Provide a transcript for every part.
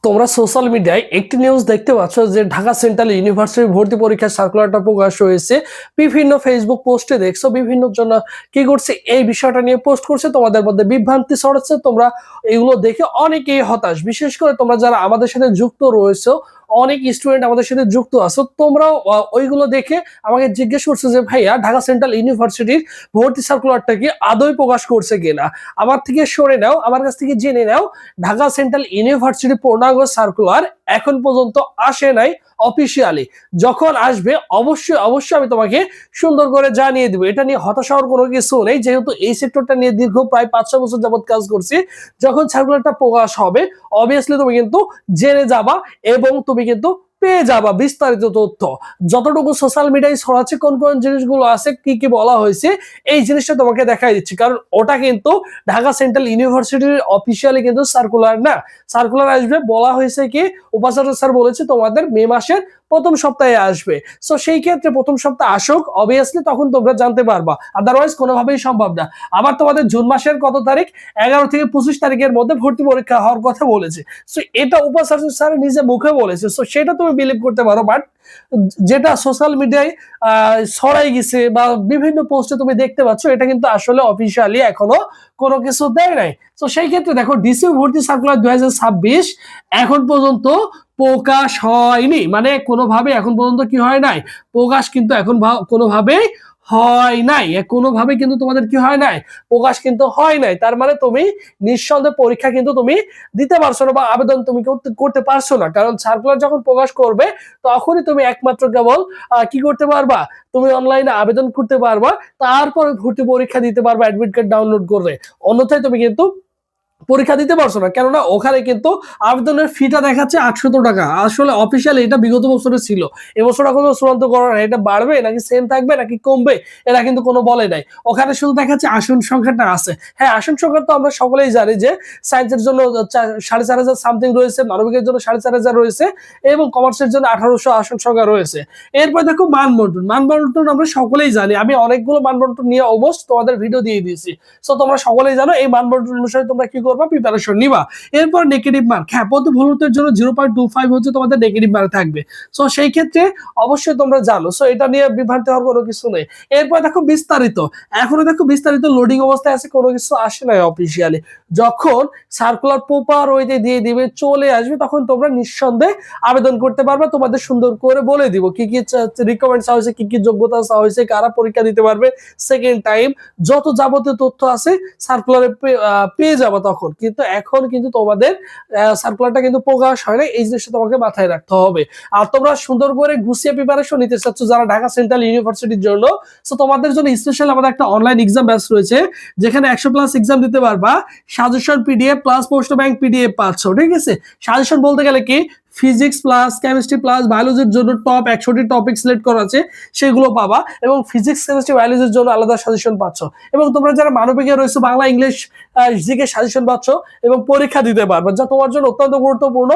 তোমরা সোশ্যাল মিডিয়ায় একটি নিউজ দেখতে পাচ্ছ যে ঢাকা সেন্ট্রাল ইউনিভার্সিটি ভর্তি পরীক্ষার সার্কুলারটা প্রকাশ হয়েছে। বিভিন্ন ফেসবুক পোস্টে দেখছো বিভিন্ন জন কি করছে এই বিষয়টা নিয়ে পোস্ট করছে, তোমাদের মধ্যে বিভ্রান্তি ছড়াচ্ছে। তোমরা এগুলো দেখে অনেকেই হতাশ, বিশেষ করে তোমরা যারা আমাদের সাথে যুক্ত রয়েছে, অনেক স্টুডেন্ট আমাদের সাথে যুক্ত আছো, তোমরাও ওইগুলো দেখে আমাকে জিজ্ঞেস করছো যে ভাইয়া ঢাকা সেন্ট্রাল ইউনিভার্সিটির ভর্তি সার্কুলারটা কি আদৌ প্রকাশ করছে কিনা। আমার থেকে সরে নাও, আমার কাছ থেকে জেনে নাও, ঢাকা সেন্ট্রাল ইউনিভার্সিটি পূর্ণাঙ্গ সার্কুলার এখন পর্যন্ত আসে নাই অফিসিয়ালি। যখন আসবে অবশ্যই অবশ্যই আমি তোমাকে সুন্দর করে জানিয়ে দিব। এটা নিয়ে হতাশ হওয়ার কোনো কিছু নেই, যেহেতু এই সেক্টরটা নিয়ে দীর্ঘ প্রায় 5-6 বছর যাবত কাজ করছি। যখন সার্কুলারটা প্রকাশ হবে অবভিয়াসলি তুমি কিন্তু জেনে যাবা এবং তুমি কিন্তু পেয়ে যাবা বিস্তারিত তথ্য। যতটুকু সোশ্যাল মিডিয়ায় ছড়াচ্ছে, কোন কোন জিনিসগুলো আছে, কি কি বলা হয়েছে, এই জিনিসটা তোমাকে দেখাই দিচ্ছি। কারণ ওটা কিন্তু ঢাকা সেন্ট্রাল ইউনিভার্সিটির অফিসিয়ালি কিন্তু সার্কুলার না। সার্কুলার আসবে বলা হয়েছে কি, উপাচার্য স্যার বলেছে তোমাদের মে মাসের প্রথম সপ্তাহে আসবে। সো সেই ক্ষেত্রে প্রথম সপ্তাহে আসুক, অবভিয়াসলি তখন তোমরা জানতে পারবা, আদারওয়াইজ কোনোভাবেই সম্ভব না। আবার তোমাদের জুন মাসের কত তারিখ, 11 থেকে 25 তারিখের মধ্যে ভর্তি পরীক্ষা হওয়ার কথা বলেছে। সো এটা উপাচার্য স্যার নিজে মুখে বলেছে, সো সেটা তুমি বিলিভ করতে পারো। বাট যেটা সোশ্যাল মিডিয়ায় ছড়াই গেছে বা বিভিন্ন পোস্টে তুমি দেখতে পাচ্ছ, এটা কিন্তু আসলে অফিসিয়ালি এখনো কোনো কিছু দেয় নাই। তো সেই ক্ষেত্রে দেখো, ডিসি ভর্তি সার্কুলার 2026 এখন পর্যন্ত প্রকাশ হয়নি, মানে কোনোভাবে এখন পর্যন্ত কি হয় নাই, প্রকাশ কিন্তু এখন কোনোভাবে হয় নাই, কোনোভাবে কিন্তু তোমাদের কি হয় নাই, প্রকাশ কিন্তু হয় নাই। তার মানে তুমি নিঃসন্দেহে পরীক্ষা কিন্তু তুমি দিতে পারছো না বা আবেদন তুমি করতে পারছো না। কারণ সার্কুলার যখন প্রকাশ করবে তখনই তুমি একমাত্র কেবল কি করতে পারবা, তুমি অনলাইনে আবেদন করতে পারবা, তারপরে ভর্তি পরীক্ষা দিতে পারবা অ্যাডমিট কার্ড ডাউনলোড করে। অন্যথায় তুমি কিন্তু পরীক্ষা দিতে পারছো না। কেননা ওখানে কিন্তু আবেদনের ফিটা দেখাচ্ছে 800 টাকা। আসলে অফিসিয়ালি এটা বিগত বছরে ছিল, এবছর এখনো চূড়ান্ত করা নাই। এটা বাড়বে নাকি সেম থাকবে নাকি কমবে এটা কিন্তু কোনো বলে নাই। ওখানে শুধু দেখাচ্ছে আসন সংখ্যাটা আছে। হ্যাঁ, আসন সংখ্যা তো আমরা সকলেই জানি যে সায়েন্সের জন্য 4,500 সামথিং রয়েছে, মানবিকের জন্য 4,500 রয়েছে এবং কমার্সের জন্য 1800 আসন সংখ্যা রয়েছে। এরপর দেখো মানবন্টন। মানবন্টন আমরা সকলেই জানি, আমি অনেকগুলো মানবন্টন নিয়ে অলমোস্ট তোমাদের ভিডিও দিয়ে দিয়েছি। সো তোমরা সকলেই জানো এই মানবন্টন অনুসারে তোমরা কি করবা, প্রিপারেশন নিবা। এরপর নেগেটিভ মার্ক, হ্যাঁ প্রতি ভুলতের জন্য 0.25 হচ্ছে তোমাদের নেগেটিভ মার্ক থাকবে। সো সেই ক্ষেত্রে অবশ্যই তোমরা জানো, সো এটা নিয়ে বিভ্রান্তি হওয়ার কোনো কিছু নেই। এরপর দেখো বিস্তারিত, এখনো দেখো বিস্তারিত লোডিং অবস্থায় আছে, কোনো কিছু আসে নাই অফিসিয়ালি। যখন সার্কুলার প্রপার ওয়েতে দিয়ে দিবে, চলে আসবে, তখন তোমরা নিঃসন্দেহে আবেদন করতে পারবে। তোমাদের সুন্দর করে বলে দিব কি কি রিকমেন্ড চাওয়া হয়েছে, কি কি যোগ্যতা চাওয়া হয়েছে, কারা পরীক্ষা দিতে পারবে সেকেন্ড টাইম, যত যাবতীয় তথ্য আছে সার্কুলারে পেয়ে যাবো তখন। কিন্তু এখন কিন্তু তোমাদের সার্কুলারটা কিন্তু প্রকাশ হয় না, এই জিনিসটা তোমাকে মাথায় রাখতে হবে। আর তোমরা সুন্দর করে গুছিয়ে প্রিপারেশন নিতে চাচ্ছ যারা ঢাকা সেন্ট্রাল ইউনিভার্সিটির জন্য, সো তোমাদের জন্য স্পেশাল আমাদের একটা অনলাইন এক্সাম ব্যাচ রয়েছে, যেখানে 100+ এক্সাম দিতে পারবা, suggestion PDF plus post bank PDF পাচ্ছ। ঠিক আছে, সাজেশন বলতে গেলে কি, ফিজিক্স প্লাস কেমিস্ট্রি প্লাস বায়োলজির জন্য টপ 100টি টপিক সিলেক্ট করা আছে, সেগুলো পাবা। এবং ফিজিক্স কেমিস্ট্রি বায়োলজির জন্য আলাদা সাজেশন পাচ্ছ। এবং তোমরা যারা মানবিকে রয়েছে, বাংলা ইংলিশ জিকে সাজেশন পাচ্ছ এবং পরীক্ষা দিতে পারবে, যা তোমার জন্য অত্যন্ত গুরুত্বপূর্ণ।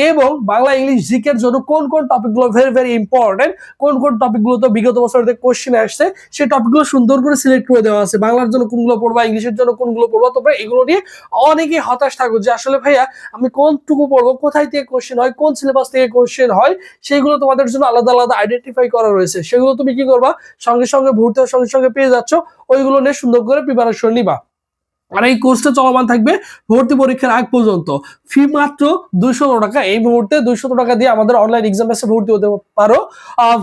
এবং বাংলা ইংলিশ জিকের জন্য কোন কোন টপিকগুলো ভেরি ভেরি ইম্পর্টেন্ট, কোন কোন টপিকগুলোতে বিগত বছরের কোশ্চেন আসছে, সেই টপিকগুলো সুন্দর করে সিলেক্ট করে দেওয়া আছে। বাংলার জন্য কোনগুলো পড়বা, ইংলিশের জন্য কোনগুলো পড়বা। তোমরা এগুলো নিয়ে অনেকেই হতাশ থাকো যে আসলে ভাইয়া আমি কোনটুকু পড়বো, কোথায় থেকে কোশ্চেন হয়, কোন সিলেবাস থেকে কোশ্চেন হয়, সেগুলো তোমাদের জন্য আলাদা আলাদা আইডেন্টিফাই করা রয়েছে। সেগুলো তুমি কি করবা, সঙ্গে সঙ্গে ভর্তি সঙ্গে সঙ্গে পেয়ে যাচ্ছ, ওইগুলো নিয়ে সুন্দর করে প্রিপারেশন নিবা। আর এই কোর্সটা চলমান থাকবে ভর্তি পরীক্ষার আগ পর্যন্ত। ফি মাত্র 200 টাকা। এই মুহূর্তে 200 টাকা দিয়ে আমাদের অনলাইন এক্সাম ব্যাচে ভর্তি হতে পারো।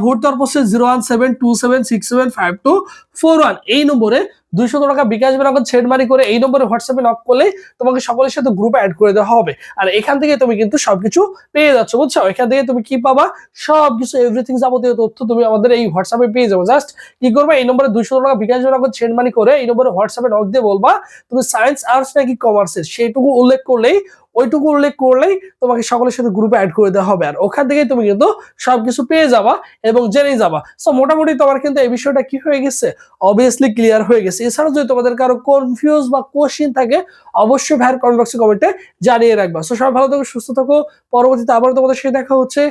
ভর্তি হওয়ার প্রসেস 01727676241 এই নম্বরে 200 টাকা বিকাশ নগদ সেন্ড মানি করে এই নম্বরে হোয়াটসঅ্যাপে নক করলেই তোমাকে সকলের সাথে গ্রুপে অ্যাড করে দেওয়া হবে। আর এখান থেকে তুমি কিন্তু সবকিছু পেয়ে যাচ্ছ, বুঝছো? এখান থেকে তুমি কি পাবা, সবকিছু এভরিথিং যাবতীয় তথ্য তুমি আমাদের এই হোয়াটসঅ্যাপে পেয়ে যাবো। জাস্ট কি করবে, এই নম্বরে 200 টাকা বিকাশ নগদ সেন্ড মানি করে এই নম্বরে হোয়াটসঅ্যাপে নক দিয়ে বলবা তুমি সায়েন্স আর্টস নাকি কমার্সের, সেইটুকু উল্লেখ করলেই তোমাকে সকলের সাথে গ্রুপে অ্যাড করে দেওয়া হবে। আর ওখান থেকেই তুমি কিন্তু সবকিছু পেয়ে যাবা এবং জেনে যাবা। সো মোটামুটি তোমার কিন্তু এই বিষয়টা কি হয়ে গেছে, অবভিয়াসলি ক্লিয়ার হয়ে গেছে। এছাড়াও যদি তোমাদের কারো কনফিউজ বা কোশ্চেন থাকে অবশ্যই ভাইয়ের কমেন্ট বক্সে কমেন্টে জানিয়ে রাখবা। সো সবাই ভালো থাকো, সুস্থ থাকো, পরবর্তীতে আবার তোমাদের সাথে দেখা হচ্ছে।